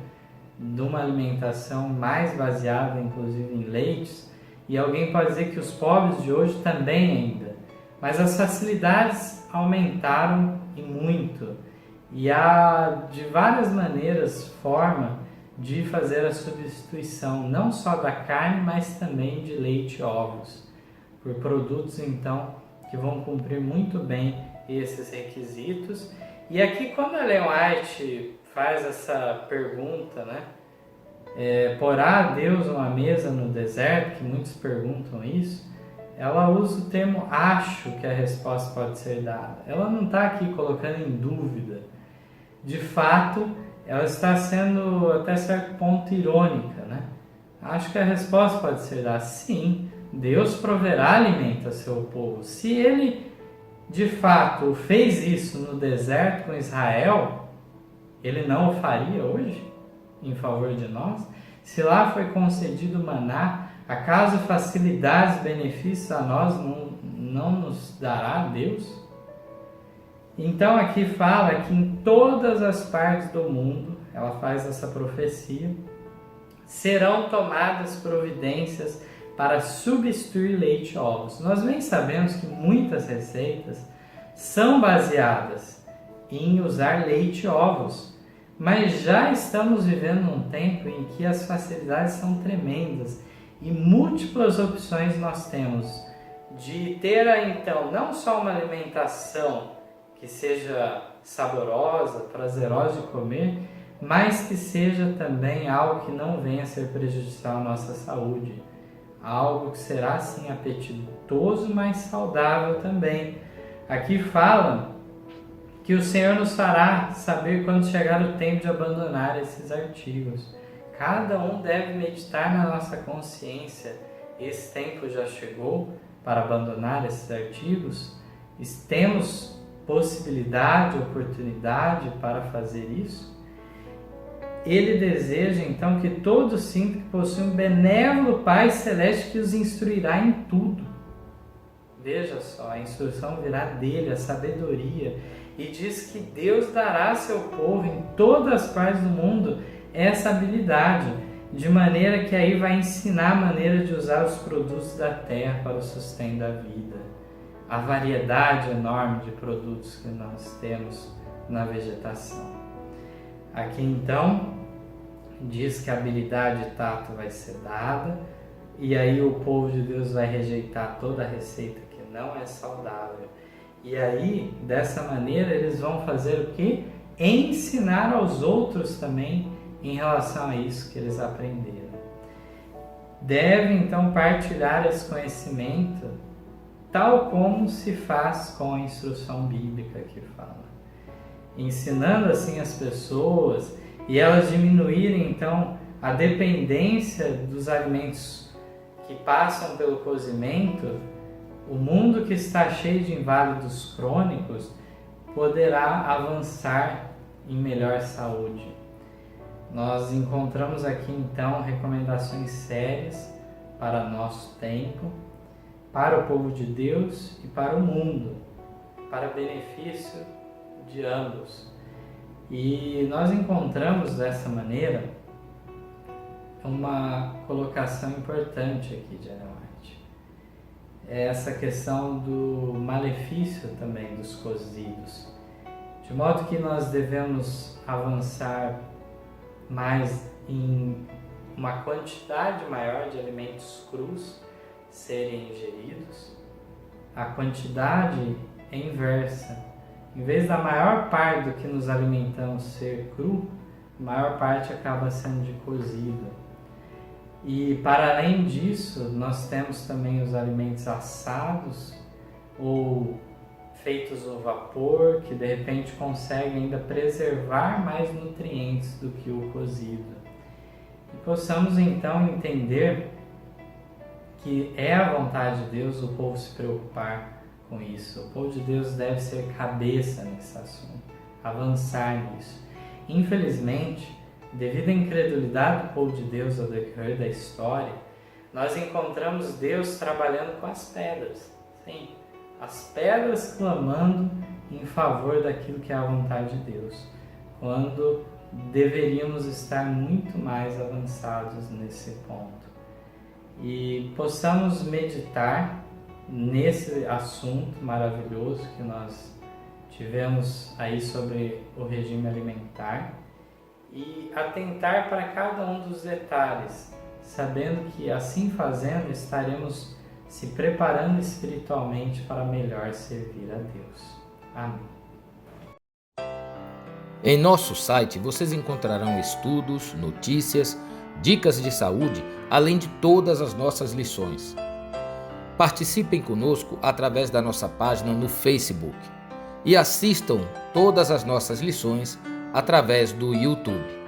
de uma alimentação mais baseada, inclusive, em leites, e alguém pode dizer que os pobres de hoje também ainda, mas as facilidades aumentaram e muito, e há de várias maneiras forma de fazer a substituição, não só da carne, mas também de leite e ovos, por produtos então que vão cumprir muito bem esses requisitos. E aqui, quando a Ellen White faz essa pergunta, né? Porá Deus uma mesa no deserto, que muitos perguntam isso, ela usa o termo acho que a resposta pode ser dada. Ela não está aqui colocando em dúvida. De fato, ela está sendo até certo ponto irônica, né? Acho que a resposta pode ser dada. Sim, Deus proverá alimento a seu povo. Se ele de fato fez isso no deserto com Israel, ele não o faria hoje em favor de nós? Se lá foi concedido maná, acaso facilidades, benefícios a nós não nos dará Deus? Então aqui fala que em todas as partes do mundo, ela faz essa profecia, serão tomadas providências para substituir leite e ovos. Nós bem sabemos que muitas receitas são baseadas em usar leite e ovos, mas já estamos vivendo um tempo em que as facilidades são tremendas e múltiplas opções nós temos de ter então não só uma alimentação que seja saborosa, prazerosa de comer, mas que seja também algo que não venha a ser prejudicial à nossa saúde. Algo que será sim apetitoso, mas saudável também. Aqui fala que o Senhor nos fará saber quando chegar o tempo de abandonar esses artigos. Cada um deve meditar na nossa consciência. Esse tempo já chegou para abandonar esses artigos? Temos possibilidade, oportunidade para fazer isso? ele deseja então que todos sintam que possuem um benévolo Pai Celeste que os instruirá em tudo. Veja só, a instrução virá dele, a sabedoria, e diz que Deus dará a seu povo em todas as partes do mundo essa habilidade, de maneira que aí vai ensinar a maneira de usar os produtos da terra para o sustento da vida. A variedade enorme de produtos que nós temos na vegetação. Aqui então diz que a habilidade de tato vai ser dada, e aí o povo de Deus vai rejeitar toda a receita que não é saudável. E aí, dessa maneira, eles vão fazer o quê? Ensinar aos outros também em relação a isso que eles aprenderam. Devem então partilhar esse conhecimento, tal como se faz com a instrução bíblica que fala. Ensinando assim as pessoas e elas diminuírem então a dependência dos alimentos que passam pelo cozimento, o mundo que está cheio de inválidos crônicos poderá avançar em melhor saúde. Nós encontramos aqui então recomendações sérias para nosso tempo, para o povo de Deus e para o mundo, para benefício de ambos. E nós encontramos dessa maneira uma colocação importante aqui de Ellen White. É essa questão do malefício também dos cozidos, de modo que nós devemos avançar mais em uma quantidade maior de alimentos crus serem ingeridos. A quantidade é inversa. Em vez da maior parte do que nos alimentamos ser cru, a maior parte acaba sendo de cozido. E para além disso, nós temos também os alimentos assados ou feitos no vapor, que de repente conseguem ainda preservar mais nutrientes do que o cozido. E possamos então entender que é a vontade de Deus o povo se preocupar com isso. O povo de Deus deve ser cabeça nesse assunto, avançar nisso. Infelizmente, devido à incredulidade do povo de Deus ao decorrer da história, nós encontramos Deus trabalhando com as pedras. Sim, as pedras clamando em favor daquilo que é a vontade de Deus, quando deveríamos estar muito mais avançados nesse ponto. E possamos meditar nesse assunto maravilhoso que nós tivemos aí sobre o regime alimentar e atentar para cada um dos detalhes, sabendo que assim fazendo estaremos se preparando espiritualmente para melhor servir a Deus. Amém.
Em nosso site vocês encontrarão estudos, notícias, dicas de saúde, além de todas as nossas lições. Participem conosco através da nossa página no Facebook e assistam todas as nossas lições através do YouTube.